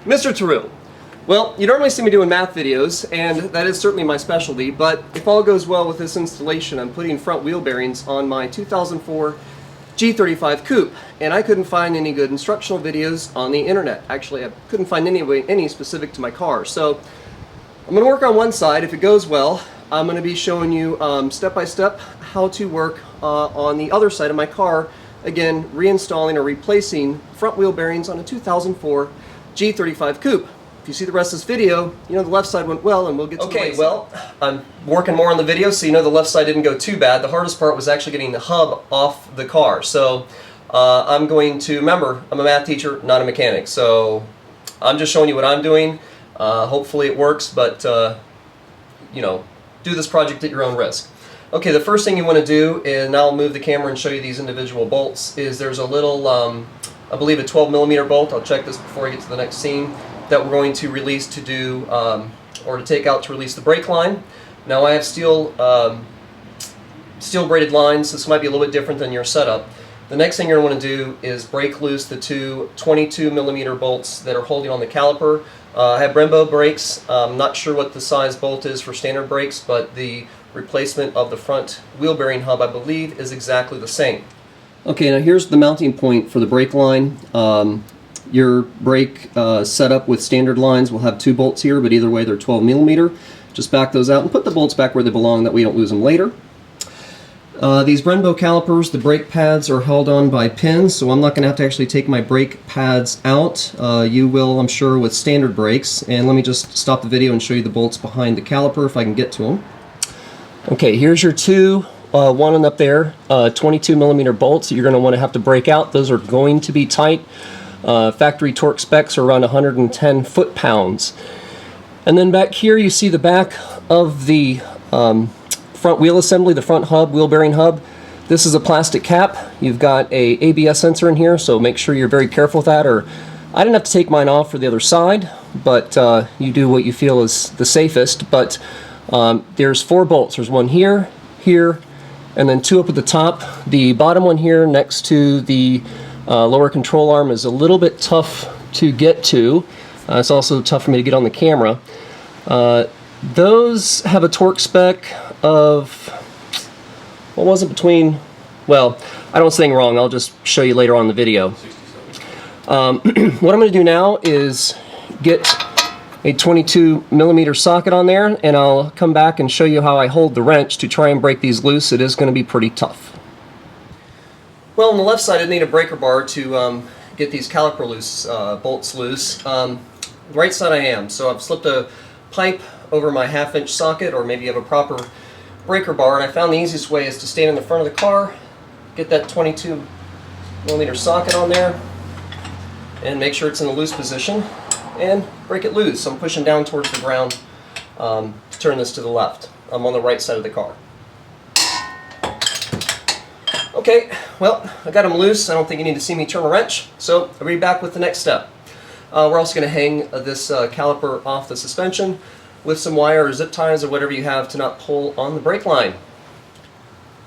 Mr. Tarrou. Well, you normally see me doing math videos, and that is certainly my specialty, but if all goes well with this installation, I'm putting front wheel bearings on my 2004 G35 Coupe, and I couldn't find any good instructional videos on the internet. Actually, I couldn't find any specific to my car. So I'm going to work on one side. If it goes well, I'm going to be showing you step by step how to work on the other side of my car, again, reinstalling or replacing front wheel bearings on a 2004 G35 Coupe. If you see the rest of this video, you know the left side went well, and we'll get to the right side. Okay, well, I'm working more on the video, so you know the left side didn't go too bad. The hardest part was actually getting the hub off the car. So I'm going to, remember, I'm a math teacher, not a mechanic. So I'm just showing you what I'm doing. Hopefully it works, but you know, do this project at your own risk. Okay, the first thing you want to do, and I'll move the camera and show you these individual bolts, is there's a little, I believe a 12mm bolt, I'll check this before I get to the next scene, that we're going to release to do, or to take out to release the brake line. Now I have steel braided lines. This might be a little bit different than your setup. The next thing you're going to want to do is break loose the two 22mm bolts that are holding on the caliper. I have Brembo brakes. I'm not sure what the size bolt is for standard brakes, but the replacement of the front wheel bearing hub, I believe, is exactly the same. Okay, now here's the mounting point for the brake line. Your brake setup with standard lines will have two bolts here, but either way they're 12mm. Just back those out and put the bolts back where they belong, that we don't lose them later. These Brembo calipers, the brake pads are held on by pins, so I'm not going to have to actually take my brake pads out. You will, I'm sure, with standard brakes. And let me just stop the video and show you the bolts behind the caliper if I can get to them. Okay, here's your two, one up there, 22mm bolts that you're going to want to have to break out. Those are going to be tight. Factory torque specs are around 110 foot-pounds. And then back here you see the back of the front wheel assembly, the front hub, wheel bearing hub. This is a plastic cap. You've got a ABS sensor in here, so make sure you're very careful with that. Or I didn't have to take mine off for the other side, but you do what you feel is the safest. But there's four bolts. There's one here, here, and then two up at the top. The bottom one here next to the lower control arm is a little bit tough to get to. It's also tough for me to get on the camera. Those have a torque spec of, what was it, between, well, I don't say anything wrong, I'll just show you later on in the video. What I'm going to do now is get a 22mm socket on there, and I'll come back and show you how I hold the wrench to try and break these loose. It is going to be pretty tough. Well, on the left side I need a breaker bar to get these caliper loose, bolts loose. The right side I am, so I've slipped a pipe over my 1/2-inch socket, or maybe you have a proper breaker bar, and I found the easiest way is to stand in the front of the car, get that 22mm socket on there, and make sure it's in a loose position, and break it loose. So I'm pushing down towards the ground to turn this to the left. I'm on the right side of the car. Okay, well, I got them loose. I don't think you need to see me turn a wrench, so I'll be back with the next step. We're also going to hang this caliper off the suspension with some wire or zip ties or whatever you have to not pull on the brake line.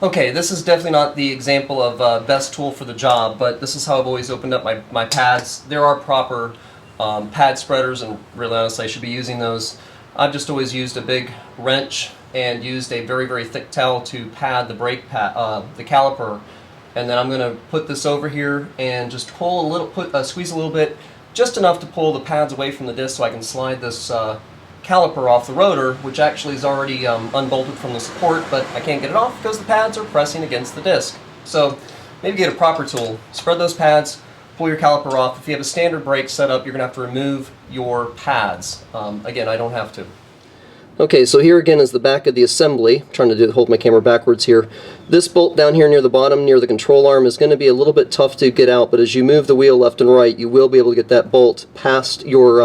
Okay, this is definitely not the example of best tool for the job, but this is how I've always opened up my pads. There are proper pad spreaders, and really honestly I should be using those. I've just always used a big wrench and used a very, very thick towel to pad the brake pad, the caliper, and then I'm going to put this over here and just pull a little, squeeze a little bit, just enough to pull the pads away from the disc so I can slide this caliper off the rotor, which actually is already unbolted from the support, but I can't get it off because the pads are pressing against the disc. So maybe get a proper tool, spread those pads, pull your caliper off. If you have a standard brake setup, you're going to have to remove your pads. Again, I don't have to. Okay, so here again is the back of the assembly. I'm trying to hold my camera backwards here. This bolt down here near the bottom, near the control arm, is going to be a little bit tough to get out, but as you move the wheel left and right, you will be able to get that bolt past your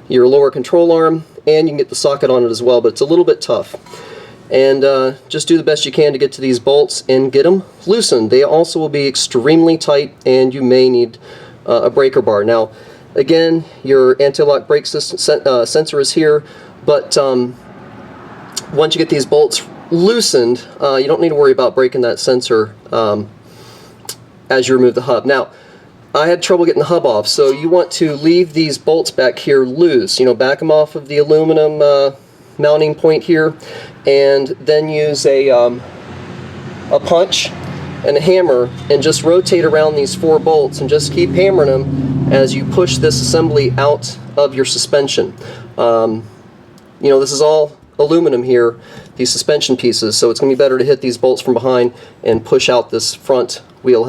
lower control arm, and you can get the socket on it as well, but it's a little bit tough. And just do the best you can to get to these bolts and get them loosened. They also will be extremely tight, and you may need a breaker bar. Now, again, your anti-lock brake system, sensor is here, but once you get these bolts loosened, you don't need to worry about breaking that sensor as you remove the hub. Now, I had trouble getting the hub off, so you want to leave these bolts back here loose. You know, back them off of the aluminum mounting point here, and then use a punch and a hammer and just rotate around these 4 bolts and just keep hammering them as you push this assembly out of your suspension. You know, this is all aluminum here, these suspension pieces, so it's going to be better to hit these bolts from behind and push out this front wheel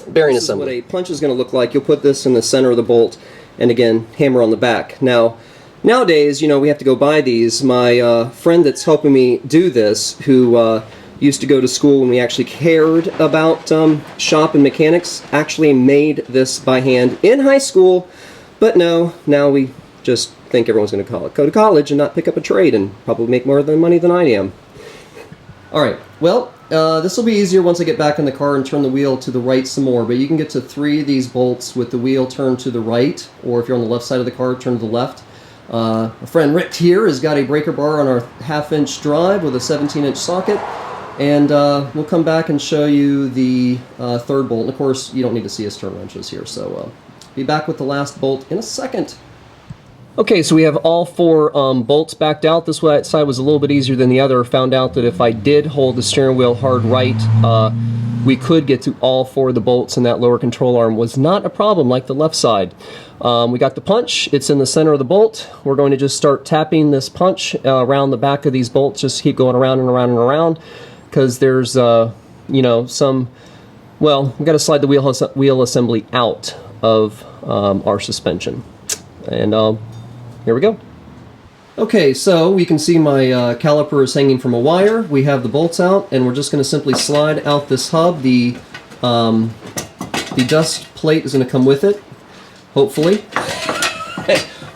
bearing assembly. This is what a punch is going to look like. You'll put this in the center of the bolt and again hammer on the back. Now nowadays, you know, we have to go buy these. My friend that's helping me do this, who used to go to school when we actually cared about shop and mechanics, actually made this by hand in high school, but no, now we just think everyone's going to go to college and not pick up a trade and probably make more money than I am. Alright, well, this will be easier once I get back in the car and turn the wheel to the right some more, but you can get to 3 of these bolts with the wheel turned to the right, or if you're on the left side of the car, turn to the left. My friend Rick here has got a breaker bar on our 1/2-inch drive with a 17-inch socket, and we'll come back and show you the 3rd bolt. And of course, you don't need to see us turn wrenches here, so be back with the last bolt in a second. Okay, so we have all 4 bolts backed out. This side was a little bit easier than the other. Found out that if I did hold the steering wheel hard right, we could get to all 4 of the bolts, and that lower control arm was not a problem like the left side. We got the punch. It's in the center of the bolt. We're going to just start tapping this punch around the back of these bolts. Just keep going around and around and around, because there's, you know, well, we've got to slide the wheel assembly out of our suspension. And here we go. Okay, so we can see my caliper is hanging from a wire. We have the bolts out, and we're just going to simply slide out this hub. The dust plate is going to come with it, hopefully.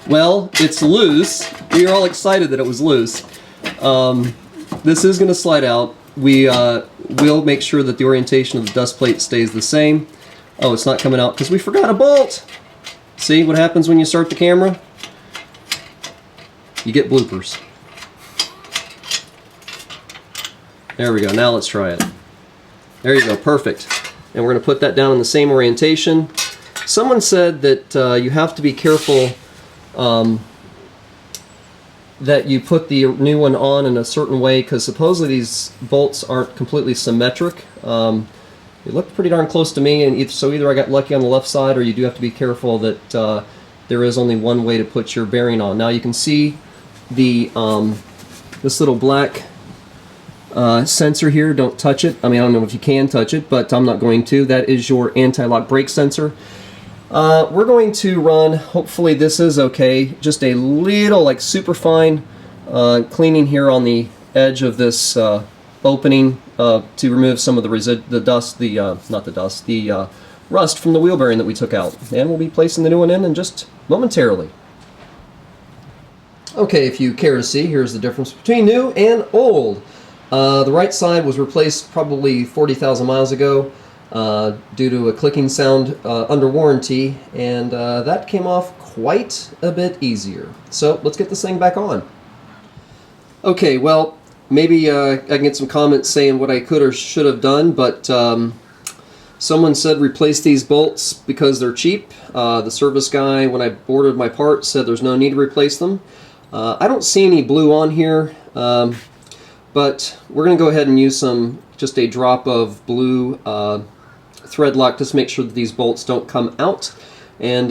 Well, it's loose. We were all excited that it was loose. This is going to slide out. We will make sure that the orientation of the dust plate stays the same. Oh, it's not coming out because we forgot a bolt. See what happens when you start the camera? You get bloopers. There we go. Now let's try it. There you go. Perfect. And we're going to put that down in the same orientation. Someone said that you have to be careful that you put the new one on in a certain way, because supposedly these bolts aren't completely symmetric. It looked pretty darn close to me, and so either I got lucky on the left side, or you do have to be careful that there is only one way to put your bearing on. Now you can see the this little black sensor here. Don't touch it. I mean, I don't know if you can touch it, but I'm not going to. That is your anti-lock brake sensor. We're going to run, hopefully this is okay, just a little, like, super fine cleaning here on the edge of this opening to remove some of the rust from the wheel bearing that we took out. And we'll be placing the new one in just momentarily. Okay, if you care to see, here's the difference between new and old. The right side was replaced probably 40,000 miles ago due to a clicking sound under warranty, and that came off quite a bit easier. So let's get this thing back on. Okay, well, maybe I can get some comments saying what I could or should have done, but someone said replace these bolts because they're cheap. The service guy, when I ordered my parts, said there's no need to replace them. I don't see any blue on here, but we're going to go ahead and use just a drop of blue thread lock just to make sure that these bolts don't come out. And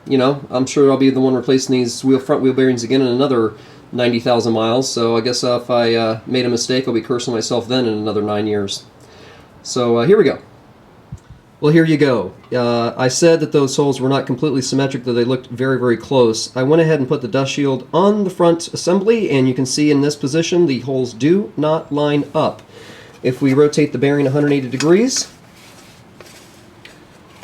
you know, I'm sure I'll be the one replacing these front wheel bearings again in another 90,000 miles, so I guess if I made a mistake, I'll be cursing myself then in another 9 years. So here we go. Well, here you go. I said that those holes were not completely symmetric, though they looked very, very close. I went ahead and put the dust shield on the front assembly, and you can see in this position the holes do not line up. If we rotate the bearing 180 degrees,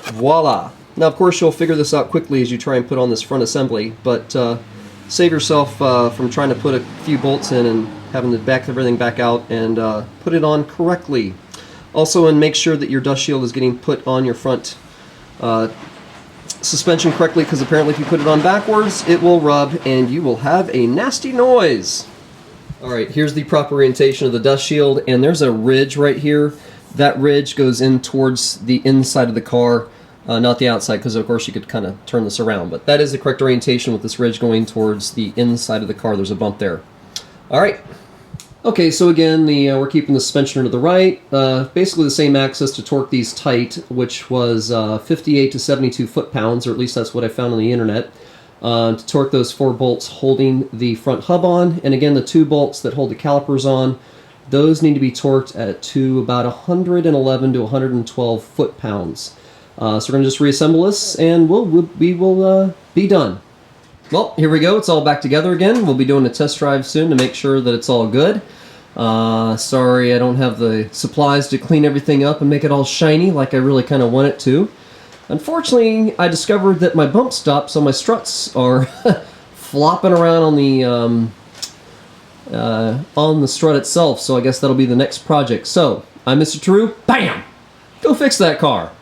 voila. Now, of course, you'll figure this out quickly as you try and put on this front assembly, but save yourself from trying to put a few bolts in and having to back everything back out, and put it on correctly. Also, and make sure that your dust shield is getting put on your front suspension correctly, because apparently if you put it on backwards, it will rub and you will have a nasty noise. Alright, here's the proper orientation of the dust shield, and there's a ridge right here that ridge goes in towards the inside of the car, not the outside, because of course you could kind of turn this around, but that is the correct orientation with this ridge going towards the inside of the car. There's a bump there. All right. Okay, so again, we're keeping the suspension to the right. Basically the same axis to torque these tight, which was 58 to 72 foot-pounds, or at least that's what I found on the internet, to torque those 4 bolts holding the front hub on. And again, the 2 bolts that hold the calipers on, those need to be torqued to about 111 to 112 foot-pounds. So we're going to just reassemble this, and we will be done. Well, here we go. It's all back together again. We'll be doing a test drive soon to make sure that it's all good. Sorry, I don't have the supplies to clean everything up and make it all shiny like I really kind of want it to. Unfortunately, I discovered that my bump stops on my struts are flopping around on the strut itself, so I guess that'll be the next project. So, I'm Mr. True. Bam! Go fix that car.